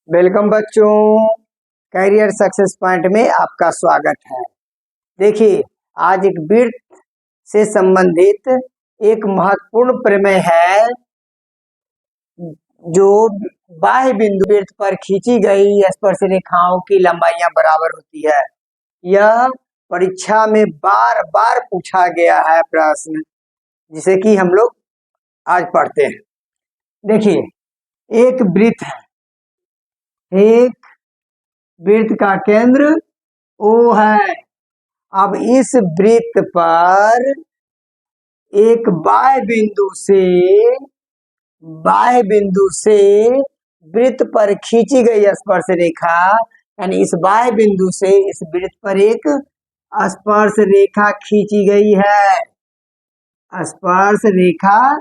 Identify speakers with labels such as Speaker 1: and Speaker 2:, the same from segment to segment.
Speaker 1: Welcome बच्चों, career success point में आपका स्वागत है। देखिए, आज एक वृत्त से संबंधित एक महत्वपूर्ण प्रमेय है जो बाह्य बिंदु वृत्त पर खींची गई स्पर्श रेखाओं की लंबाइयां बराबर होती है। यह परीक्षा में बार बार पूछा गया है प्रश्न, जिसे कि हम लोग आज पढ़ते हैं। देखिए, एक वृत्त है, एक वृत्त का केंद्र O है। अब इस वृत्त पर एक बाह्य बिंदु से वृत्त पर खींची गई स्पर्श रेखा, यानी इस बाह्य बिंदु से इस वृत्त पर एक स्पर्श रेखा खींची गई है। स्पर्श रेखा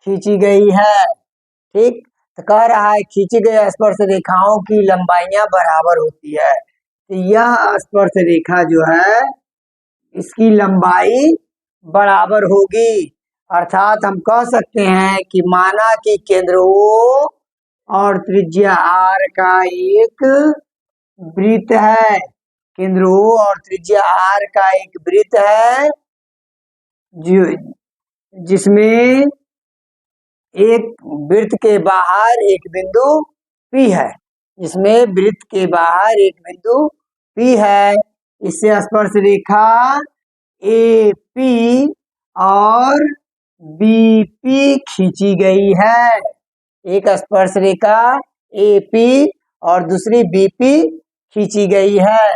Speaker 1: खींची गई है, ठीक। तो कह रहा है खींची गई स्पर्श रेखाओं की लंबाइयां बराबर होती है। तो यह स्पर्श रेखा जो है, इसकी लंबाई बराबर होगी। अर्थात हम कह सकते हैं कि माना कि केंद्र O और त्रिज्या R का एक वृत्त है। केंद्र O और त्रिज्या R का एक वृत्त है जिसमें एक वृत्त के बाहर एक बिंदु P है। जिसमें वृत्त के बाहर एक बिंदु P है। इससे स्पर्श रेखा AP और BP खींची गई है। एक स्पर्श रेखा AP और दूसरी BP खींची गई है।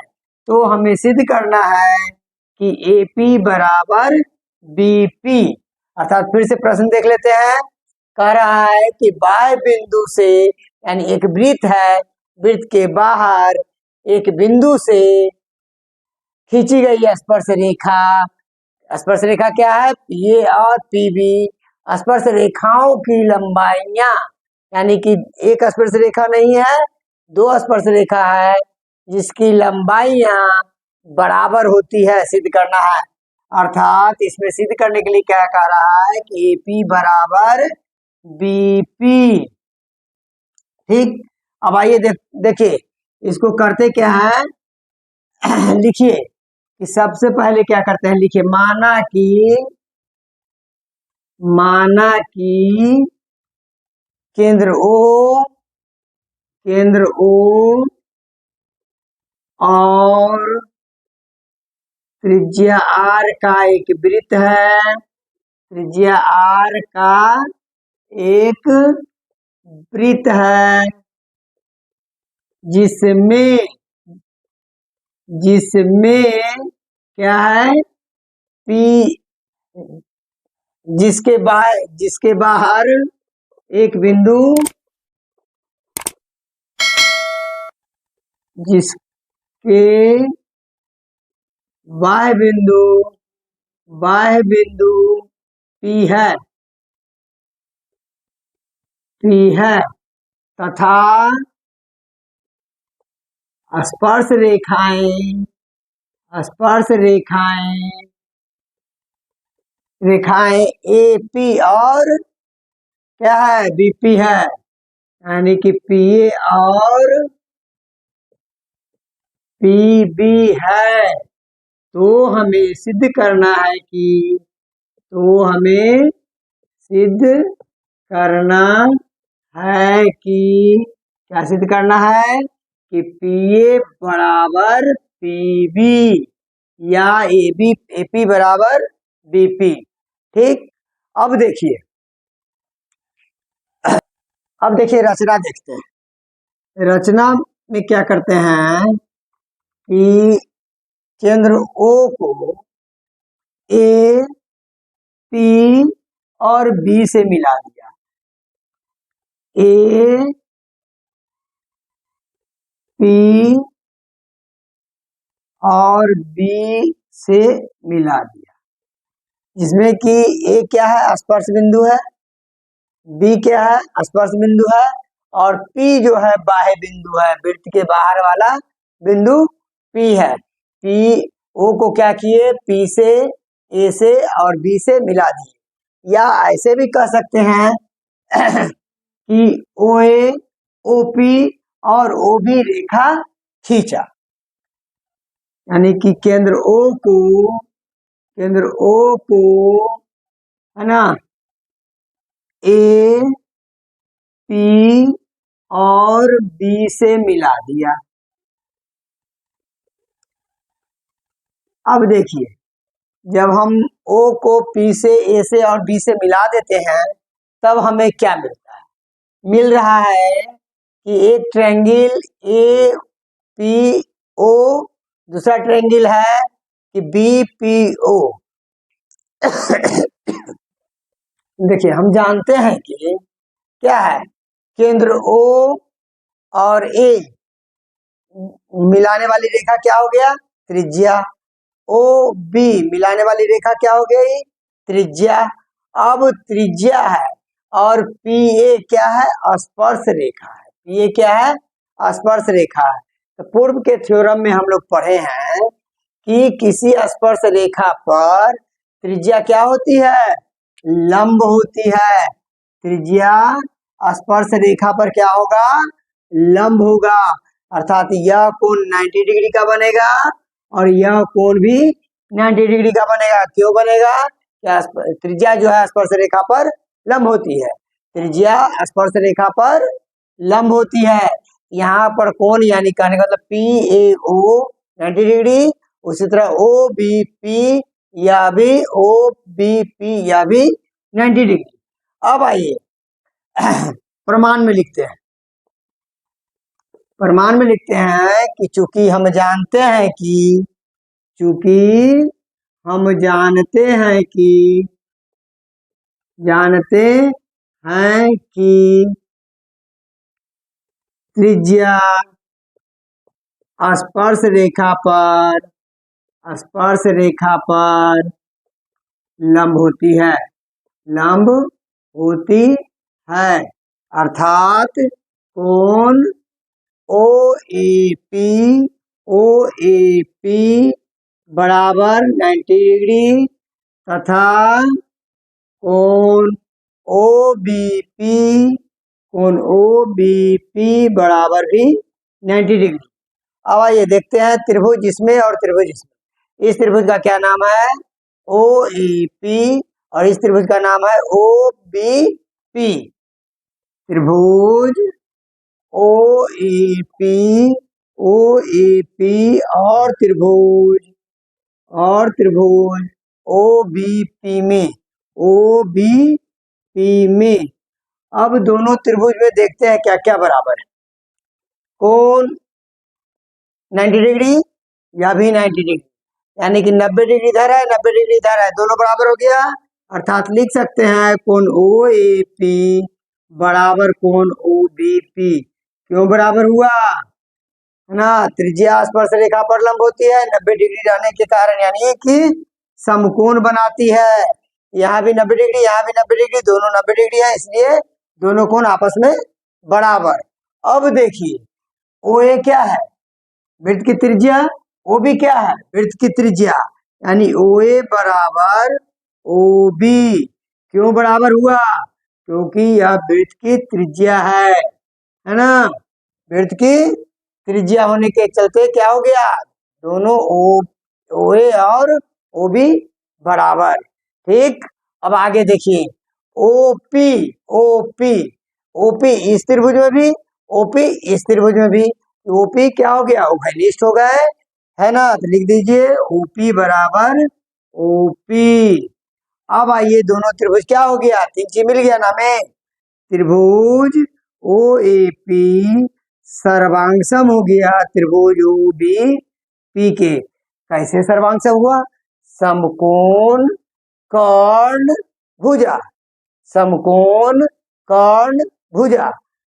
Speaker 1: तो हमें सिद्ध करना है कि AP बराबर BP। अर्थात फिर से प्रश्न देख लेते हैं। कह रहा है कि बाह्य बिंदु से, यानी एक वृत्त है, वृत्त के बाहर एक बिंदु से खींची गई स्पर्श रेखा क्या है? ये और PB। स्पर्श रेखाओं की लंबाइयां, यानी कि एक स्पर्श रेखा नहीं है, दो स्पर्श रेखा है, जिसकी लंबाइयां बराबर होती है, सिद्ध करना है। अर्थात इसमें सिद्ध करने के लिए क्या कह रहा है कि AP बराबर BP, ठीक। अब आइए देखिए इसको करते क्या है। लिखिए कि सबसे पहले क्या करते हैं, लिखिए माना कि केंद्र O और त्रिज्या R का एक वृत्त है। त्रिज्या R का एक वृत्त है जिसमें क्या है, P, जिसके बाहर एक बिंदु, जिसके बाह्य बिंदु P है तथा स्पर्श रेखाएं AP और क्या है, BP है। यानी कि PA और PB है। तो हमें सिद्ध करना है कि क्या सिद्ध करना है कि PA बराबर PB या AP बराबर BP, ठीक। अब देखिए रचना देखते हैं। रचना में क्या करते हैं कि केंद्र O को A, P और B से मिला दिया। A, P और B से मिला दिया, जिसमें कि A क्या है, स्पर्श बिंदु है, B क्या है, स्पर्श बिंदु है, और P जो है बाह्य बिंदु है, वृत्त के बाहर वाला बिंदु P है। P O को क्या किए, P से, A से और B से मिला दिए। या ऐसे भी कह सकते हैं कि OA, OP और ओ बी रेखा खींचा, यानी कि केंद्र ओ को है ना ए पी और बी से मिला दिया। अब देखिए, जब हम O को P से, A से और B से मिला देते हैं तब हमें क्या मिलता है? मिल रहा है कि एक ट्रायंगल ए पी ओ, दूसरा ट्रायंगल है कि बी पी ओ। देखिए, हम जानते हैं कि क्या है, केंद्र O और A मिलाने वाली रेखा क्या हो गया? त्रिज्या। ओ बी मिलाने वाली रेखा क्या हो गई? त्रिज्या। अब त्रिज्या है और पी ए क्या है? स्पर्श रेखा है। पी ए क्या है? स्पर्श रेखा है। तो पूर्व के थ्योरम में हम लोग पढ़े हैं कि किसी स्पर्श रेखा पर त्रिज्या क्या होती है? लंब होती है। त्रिज्या स्पर्श रेखा पर क्या होगा? लंब होगा, अर्थात यह कोण 90 डिग्री का बनेगा और यह कोण भी 90 डिग्री का बनेगा। क्यों बनेगा? क्या त्रिज्या जो है स्पर्श रेखा पर लंब होती है। त्रिज्या स्पर्श रेखा पर लंब होती है। यहाँ पर कोण यानी कहने का मतलब पी ए ओ 90 डिग्री, उसी तरह ओ बी पी या भी ओ बी पी या भी 90 डिग्री। अब आइए प्रमाण में लिखते हैं। प्रमाण में लिखते हैं कि चूंकि हम जानते हैं कि त्रिज्या स्पर्श रेखा पर लंब होती है, अर्थात कोण ओ ए पी बराबर 90 डिग्री तथा कोण ओ बी पी बराबर भी 90 डिग्री। अब आइए देखते हैं त्रिभुज इसमें और त्रिभुज इसमें। इस त्रिभुज का क्या नाम है? ओ ए पी और इस त्रिभुज का नाम है ओ बी पी। त्रिभुज ओ ए पी और त्रिभुज ओ बी पी में अब दोनों त्रिभुज में देखते हैं क्या क्या बराबर है। कोण 90 डिग्री या भी 90 डिग्री, यानी कि 90 डिग्री इधर है, 90 डिग्री इधर है, दोनों बराबर हो गया, अर्थात लिख सकते हैं कोण ओ ए पी बराबर कोण ओ बी पी। क्यों बराबर हुआ? है ना, त्रिज्या स्पर्श रेखा पर लंब होती है 90 डिग्री रहने के कारण, यानी कि समकोण बनाती है। यहाँ भी 90 डिग्री, यहाँ भी 90 डिग्री, दोनों 90 डिग्री है, इसलिए दोनों कोण आपस में बराबर। अब देखिए, ओ ए क्या है? वृत्त की त्रिज्या। ओ बी क्या है? वृत्त की त्रिज्या, यानी ओ ए बराबर ओ बी। क्यों बराबर हुआ? क्योंकि यह वृत्त की त्रिज्या है ना। वृत्त की त्रिज्या होने के चलते क्या हो गया? दोनों ओ ए और ओ बी बराबर। ठीक, अब आगे देखिए, ओ पी इस त्रिभुज में भी, ओपी इस त्रिभुज में भी। ओपी क्या हो गया? उभयनिष्ठ हो गए, है ना। तो लिख दीजिए ओपी बराबर ओपी। अब आइए दोनों त्रिभुज क्या हो गया? 3 चीज मिल गया ना हमें। त्रिभुज ओ ए पी सर्वांगसम हो गया त्रिभुज ओ बी पी के। कैसे सर्वांगसम हुआ? समकोण कर्ण भुजा। समकोण कर्ण भुजा,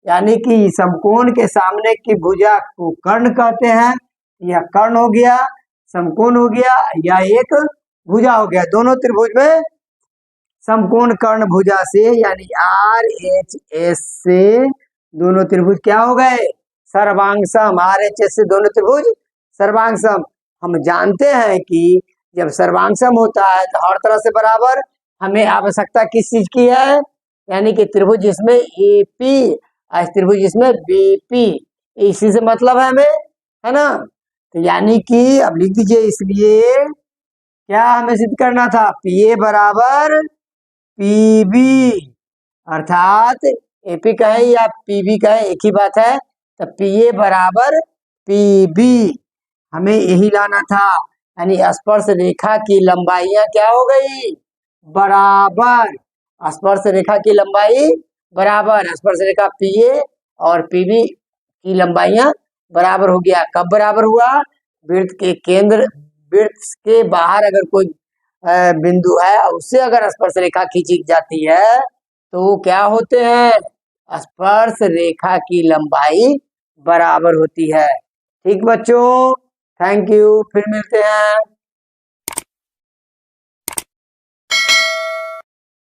Speaker 1: यानी कि समकोण के सामने की भुजा को कर्ण कहते हैं। यह कर्ण हो गया, समकोण हो गया, या एक भुजा हो गया। दोनों त्रिभुज में समकोण कर्ण भुजा से, यानी आर एच एस से दोनों त्रिभुज क्या हो गए? सर्वांगसम। आर एच एस से दोनों त्रिभुज सर्वांगसम। हम जानते हैं कि जब सर्वांगसम होता है तो हर तरह से बराबर। हमें आवश्यकता किस चीज की है? यानी कि त्रिभुज जिसमें ए पी, त्रिभुज जिसमें बी पी, इसी से मतलब है हमें, है ना। तो यानी कि अब लिख दीजिए, इसलिए क्या हमें सिद्ध करना था, पी ए बराबर पी बी, अर्थात एपी कहें या पीबी कहें एक ही बात है। तो पी ए बराबर पीबी हमें यही लाना था, यानी स्पर्श रेखा की लंबाइयां क्या हो गई, बराबर। स्पर्श रेखा की लंबाई बराबर, स्पर्श रेखा पी ए और पीबी की लंबाइयां बराबर हो गया। कब बराबर हुआ, वृत्त के केंद्र, वृत्त के बाहर अगर कोई बिंदु है, उससे अगर स्पर्श रेखा खींची जाती है तो वो क्या होते हैं, स्पर्श रेखा की लंबाई बराबर होती है। ठीक बच्चों, थैंक यू, फिर मिलते हैं।